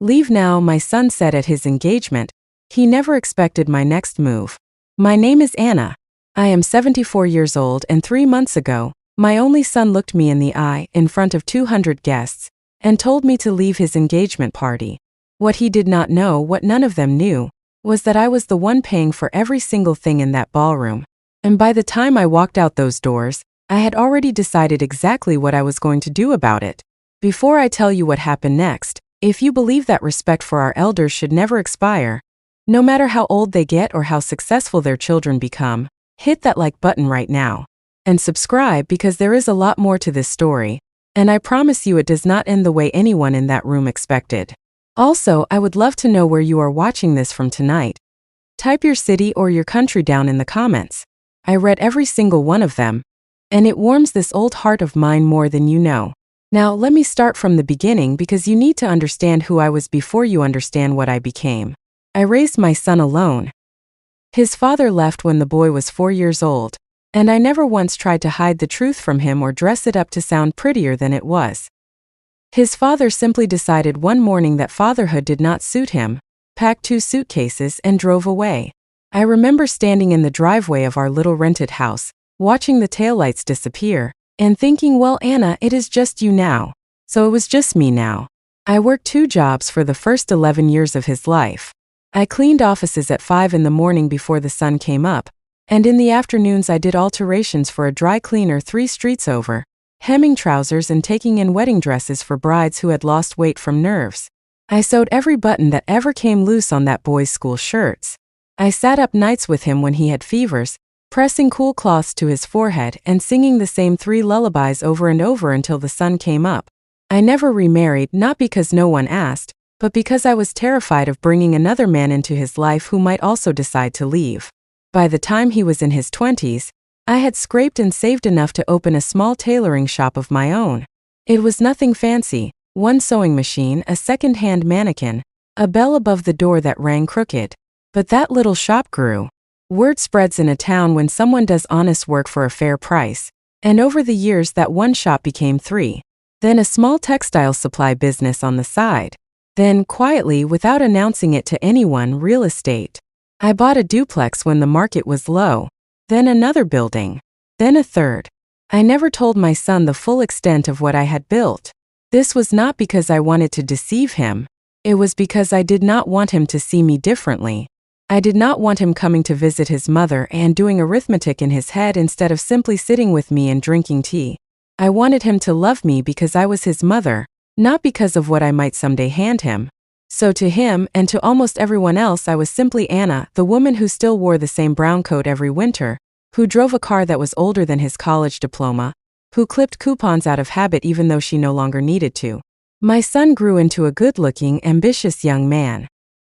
Leave now, my son said at his engagement. He never expected my next move. My name is Anna. I am 74 years old, and 3 months ago, my only son looked me in the eye, in front of 200 guests, and told me to leave his engagement party. What he did not know, what none of them knew, was that I was the one paying for every single thing in that ballroom. And by the time I walked out those doors, I had already decided exactly what I was going to do about it. Before I tell you what happened next, if you believe that respect for our elders should never expire, no matter how old they get or how successful their children become, hit that like button right now. And subscribe, because there is a lot more to this story, and I promise you it does not end the way anyone in that room expected. Also, I would love to know where you are watching this from tonight. Type your city or your country down in the comments. I read every single one of them, and it warms this old heart of mine more than you know. Now, let me start from the beginning, because you need to understand who I was before you understand what I became. I raised my son alone. His father left when the boy was 4 years old, and I never once tried to hide the truth from him or dress it up to sound prettier than it was. His father simply decided one morning that fatherhood did not suit him, packed 2 suitcases, and drove away. I remember standing in the driveway of our little rented house, watching the taillights disappear, and thinking, well, Anna, it is just you now. So it was just me now. I worked 2 jobs for the first 11 years of his life. I cleaned offices at 5 in the morning before the sun came up, and in the afternoons I did alterations for a dry cleaner 3 streets over, hemming trousers and taking in wedding dresses for brides who had lost weight from nerves. I sewed every button that ever came loose on that boy's school shirts. I sat up nights with him when he had fevers, pressing cool cloths to his forehead and singing the same 3 lullabies over and over until the sun came up. I never remarried, not because no one asked, but because I was terrified of bringing another man into his life who might also decide to leave. By the time he was in his 20s, I had scraped and saved enough to open a small tailoring shop of my own. It was nothing fancy: 1 sewing machine, a second-hand mannequin, a bell above the door that rang crooked. But that little shop grew. Word spreads in a town when someone does honest work for a fair price, and over the years that 1 shop became 3. Then a small textile supply business on the side. Then, quietly, without announcing it to anyone, real estate. I bought a duplex when the market was low. Then another building. Then a third. I never told my son the full extent of what I had built. This was not because I wanted to deceive him. It was because I did not want him to see me differently. I did not want him coming to visit his mother and doing arithmetic in his head instead of simply sitting with me and drinking tea. I wanted him to love me because I was his mother, not because of what I might someday hand him. So to him, and to almost everyone else, I was simply Anna, the woman who still wore the same brown coat every winter, who drove a car that was older than his college diploma, who clipped coupons out of habit even though she no longer needed to. My son grew into a good-looking, ambitious young man.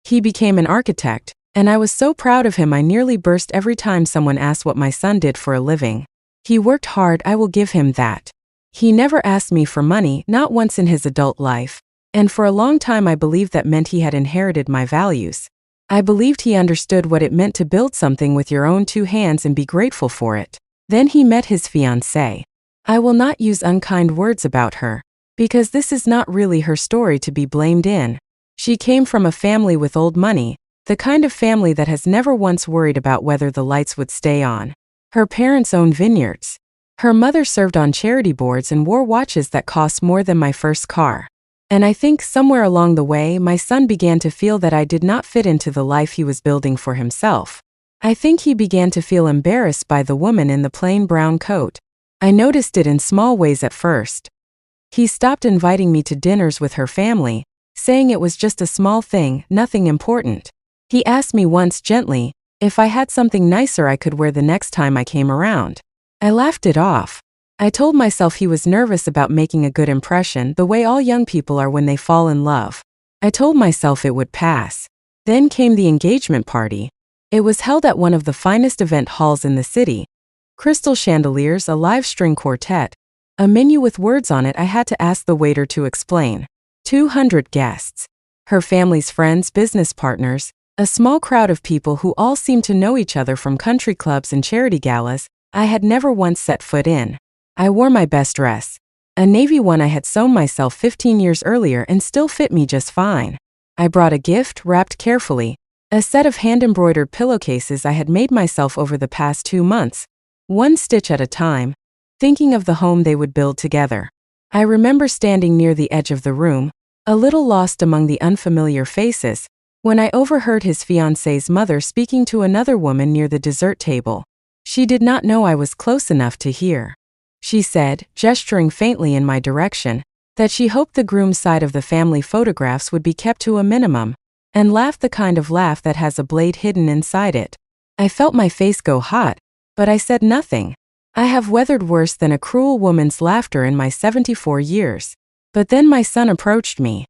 He became an architect, and I was so proud of him I nearly burst every time someone asked what my son did for a living. He worked hard, I will give him that. He never asked me for money, not once in his adult life. And for a long time I believed that meant he had inherited my values. I believed he understood what it meant to build something with your own 2 hands and be grateful for it. Then he met his fiancée. I will not use unkind words about her, because this is not really her story to be blamed in. She came from a family with old money, the kind of family that has never once worried about whether the lights would stay on. Her parents owned vineyards. Her mother served on charity boards and wore watches that cost more than my first car. And I think somewhere along the way my son began to feel that I did not fit into the life he was building for himself. I think he began to feel embarrassed by the woman in the plain brown coat. I noticed it in small ways at first. He stopped inviting me to dinners with her family, saying it was just a small thing, nothing important. He asked me once gently if I had something nicer I could wear the next time I came around. I laughed it off. I told myself he was nervous about making a good impression, the way all young people are when they fall in love. I told myself it would pass. Then came the engagement party. It was held at one of the finest event halls in the city. Crystal chandeliers, a live string quartet, a menu with words on it I had to ask the waiter to explain. 200 guests. Her family's friends, business partners, a small crowd of people who all seemed to know each other from country clubs and charity galas I had never once set foot in. I wore my best dress, a navy one I had sewn myself 15 years earlier and still fit me just fine. I brought a gift wrapped carefully, a set of hand-embroidered pillowcases I had made myself over the past 2 months, one stitch at a time, thinking of the home they would build together. I remember standing near the edge of the room, a little lost among the unfamiliar faces, when I overheard his fiancée's mother speaking to another woman near the dessert table. She did not know I was close enough to hear. She said, gesturing faintly in my direction, that she hoped the groom's side of the family photographs would be kept to a minimum, and laughed the kind of laugh that has a blade hidden inside it. I felt my face go hot, but I said nothing. I have weathered worse than a cruel woman's laughter in my 74 years. But then my son approached me.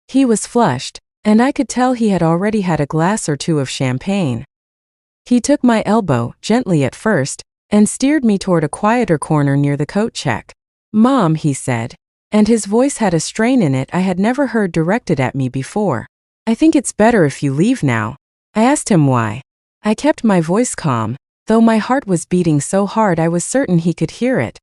He was flushed, and I could tell he had already had a glass or two of champagne. He took my elbow, gently at first, and steered me toward a quieter corner near the coat check. "Mom," he said, and his voice had a strain in it I had never heard directed at me before. "I think it's better if you leave now." I asked him why. I kept my voice calm, though my heart was beating so hard I was certain he could hear it.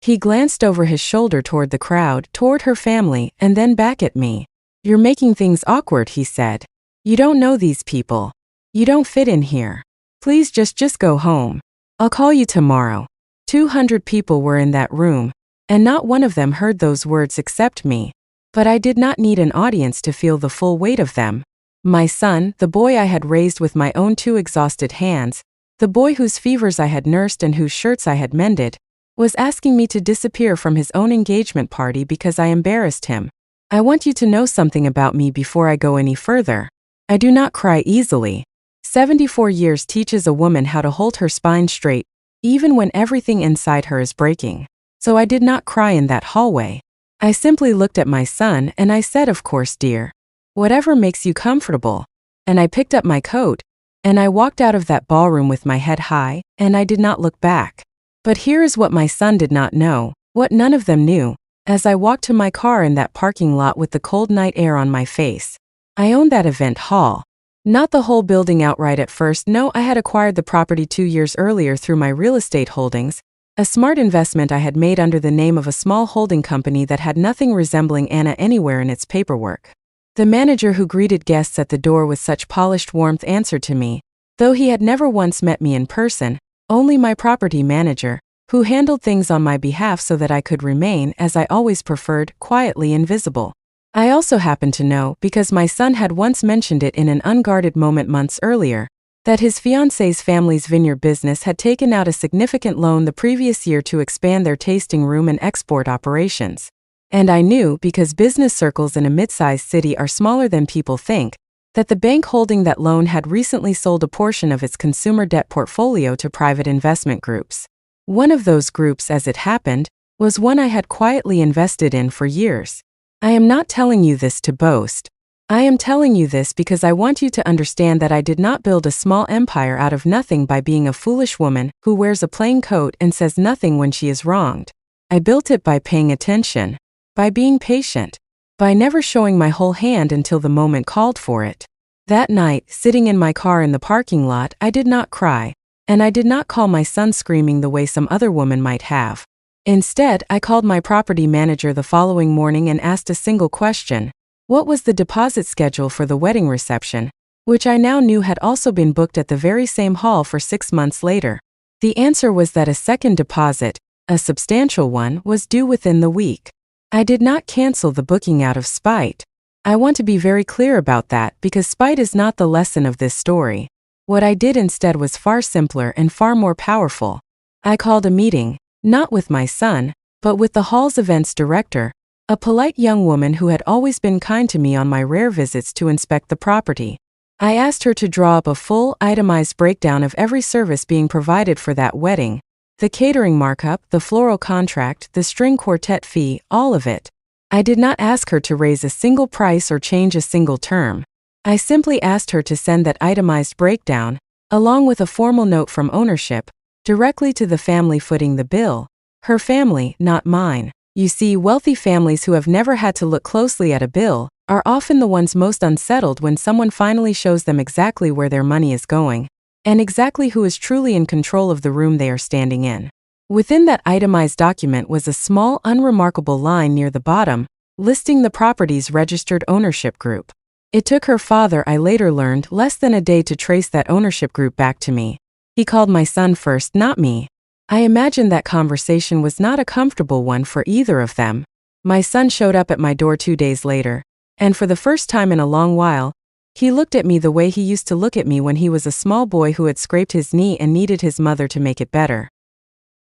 He glanced over his shoulder toward the crowd, toward her family, and then back at me. "You're making things awkward," he said. "You don't know these people. You don't fit in here. Please just go home. I'll call you tomorrow." 200 people were in that room, and not one of them heard those words except me. But I did not need an audience to feel the full weight of them. My son, the boy I had raised with my own 2 exhausted hands, the boy whose fevers I had nursed and whose shirts I had mended, was asking me to disappear from his own engagement party because I embarrassed him. I want you to know something about me before I go any further. I do not cry easily. 74 years teaches a woman how to hold her spine straight, even when everything inside her is breaking. So I did not cry in that hallway. I simply looked at my son and I said, "Of course, dear. Whatever makes you comfortable." And I picked up my coat, and I walked out of that ballroom with my head high, and I did not look back. But here is what my son did not know, what none of them knew, as I walked to my car in that parking lot with the cold night air on my face. I owned that event hall. Not the whole building outright at first, no, I had acquired the property 2 years earlier through my real estate holdings, a smart investment I had made under the name of a small holding company that had nothing resembling Anna anywhere in its paperwork. The manager who greeted guests at the door with such polished warmth answered to me, though he had never once met me in person, only my property manager, who handled things on my behalf so that I could remain, as I always preferred, quietly invisible. I also happened to know, because my son had once mentioned it in an unguarded moment months earlier, that his fiancée's family's vineyard business had taken out a significant loan the previous year to expand their tasting room and export operations. And I knew, because business circles in a mid-sized city are smaller than people think, that the bank holding that loan had recently sold a portion of its consumer debt portfolio to private investment groups. One of those groups, as it happened, was one I had quietly invested in for years. I am not telling you this to boast. I am telling you this because I want you to understand that I did not build a small empire out of nothing by being a foolish woman who wears a plain coat and says nothing when she is wronged. I built it by paying attention, by being patient, by never showing my whole hand until the moment called for it. That night, sitting in my car in the parking lot, I did not cry, and I did not call my son screaming the way some other woman might have. Instead, I called my property manager the following morning and asked a single question. What was the deposit schedule for the wedding reception, which I now knew had also been booked at the very same hall for 6 months later? The answer was that a second deposit, a substantial one, was due within the week. I did not cancel the booking out of spite. I want to be very clear about that because spite is not the lesson of this story. What I did instead was far simpler and far more powerful. I called a meeting, not with my son, but with the hall's events director, a polite young woman who had always been kind to me on my rare visits to inspect the property. I asked her to draw up a full, itemized breakdown of every service being provided for that wedding, the catering markup, the floral contract, the string quartet fee, all of it. I did not ask her to raise a single price or change a single term. I simply asked her to send that itemized breakdown, along with a formal note from ownership, directly to the family footing the bill. Her family, not mine. You see, wealthy families who have never had to look closely at a bill are often the ones most unsettled when someone finally shows them exactly where their money is going, and exactly who is truly in control of the room they are standing in. Within that itemized document was a small, unremarkable line near the bottom, listing the property's registered ownership group. It took her father, I later learned, less than a day to trace that ownership group back to me. He called my son first, not me. I imagine that conversation was not a comfortable one for either of them. My son showed up at my door 2 days later, and for the first time in a long while, he looked at me the way he used to look at me when he was a small boy who had scraped his knee and needed his mother to make it better.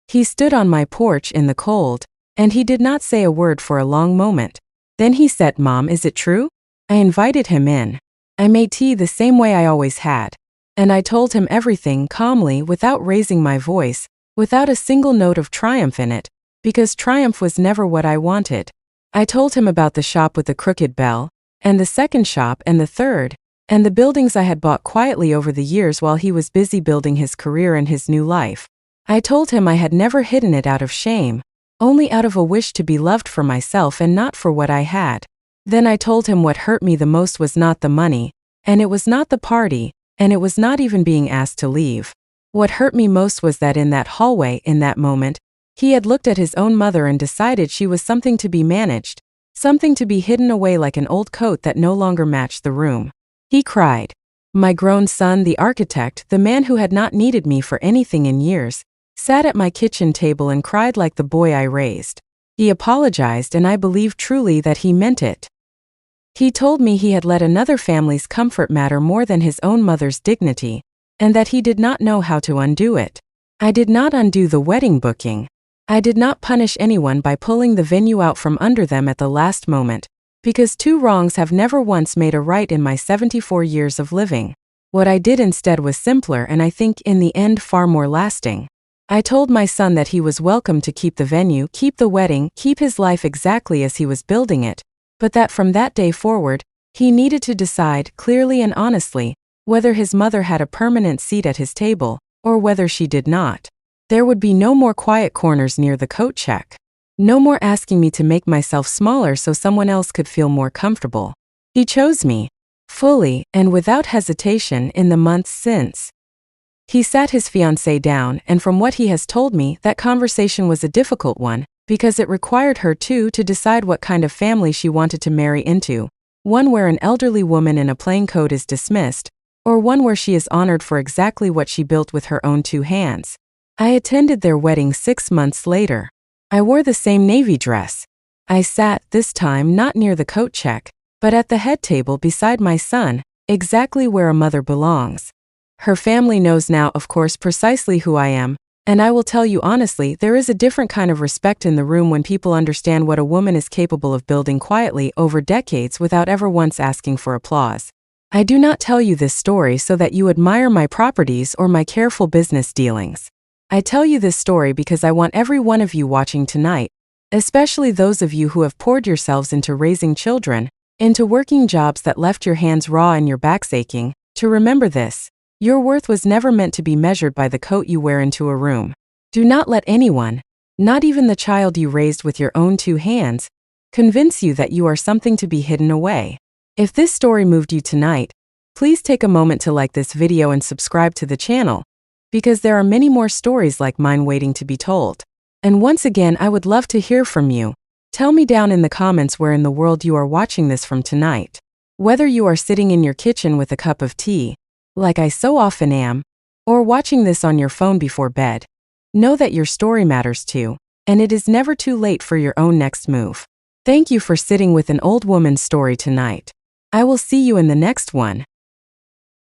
He stood on my porch in the cold, and he did not say a word for a long moment. Then he said, "Mom, is it true?" I invited him in. I made tea the same way I always had, and I told him everything calmly without raising my voice, without a single note of triumph in it, because triumph was never what I wanted. I told him about the shop with the crooked bell, and the second shop and the third, and the buildings I had bought quietly over the years while he was busy building his career and his new life. I told him I had never hidden it out of shame, only out of a wish to be loved for myself and not for what I had. Then I told him what hurt me the most was not the money, and it was not the party, and it was not even being asked to leave. What hurt me most was that in that hallway, in that moment, he had looked at his own mother and decided she was something to be managed, something to be hidden away like an old coat that no longer matched the room. He cried. My grown son, the architect, the man who had not needed me for anything in years, sat at my kitchen table and cried like the boy I raised. He apologized, and I believe truly that he meant it. He told me he had let another family's comfort matter more than his own mother's dignity, and that he did not know how to undo it. I did not undo the wedding booking. I did not punish anyone by pulling the venue out from under them at the last moment, because 2 wrongs have never once made a right in my 74 years of living. What I did instead was simpler and I think in the end far more lasting. I told my son that he was welcome to keep the venue, keep the wedding, keep his life exactly as he was building it, but that from that day forward, he needed to decide clearly and honestly whether his mother had a permanent seat at his table, or whether she did not. There would be no more quiet corners near the coat check. No more asking me to make myself smaller so someone else could feel more comfortable. He chose me, fully and without hesitation, in the months since. He sat his fiancée down, and from what he has told me, that conversation was a difficult one, because it required her too to decide what kind of family she wanted to marry into, one where an elderly woman in a plain coat is dismissed, or one where she is honored for exactly what she built with her own 2 hands. I attended their wedding 6 months later. I wore the same navy dress. I sat, this time not near the coat check, but at the head table beside my son, exactly where a mother belongs. Her family knows now, of course, precisely who I am, and I will tell you honestly, there is a different kind of respect in the room when people understand what a woman is capable of building quietly over decades without ever once asking for applause. I do not tell you this story so that you admire my properties or my careful business dealings. I tell you this story because I want every one of you watching tonight, especially those of you who have poured yourselves into raising children, into working jobs that left your hands raw and your backs aching, to remember this. Your worth was never meant to be measured by the coat you wear into a room. Do not let anyone, not even the child you raised with your own 2 hands, convince you that you are something to be hidden away. If this story moved you tonight, please take a moment to like this video and subscribe to the channel, because there are many more stories like mine waiting to be told. And once again, I would love to hear from you. Tell me down in the comments where in the world you are watching this from tonight. Whether you are sitting in your kitchen with a cup of tea, like I so often am, or watching this on your phone before bed, know that your story matters too, and it is never too late for your own next move. Thank you for sitting with an old woman's story tonight. I will see you in the next one.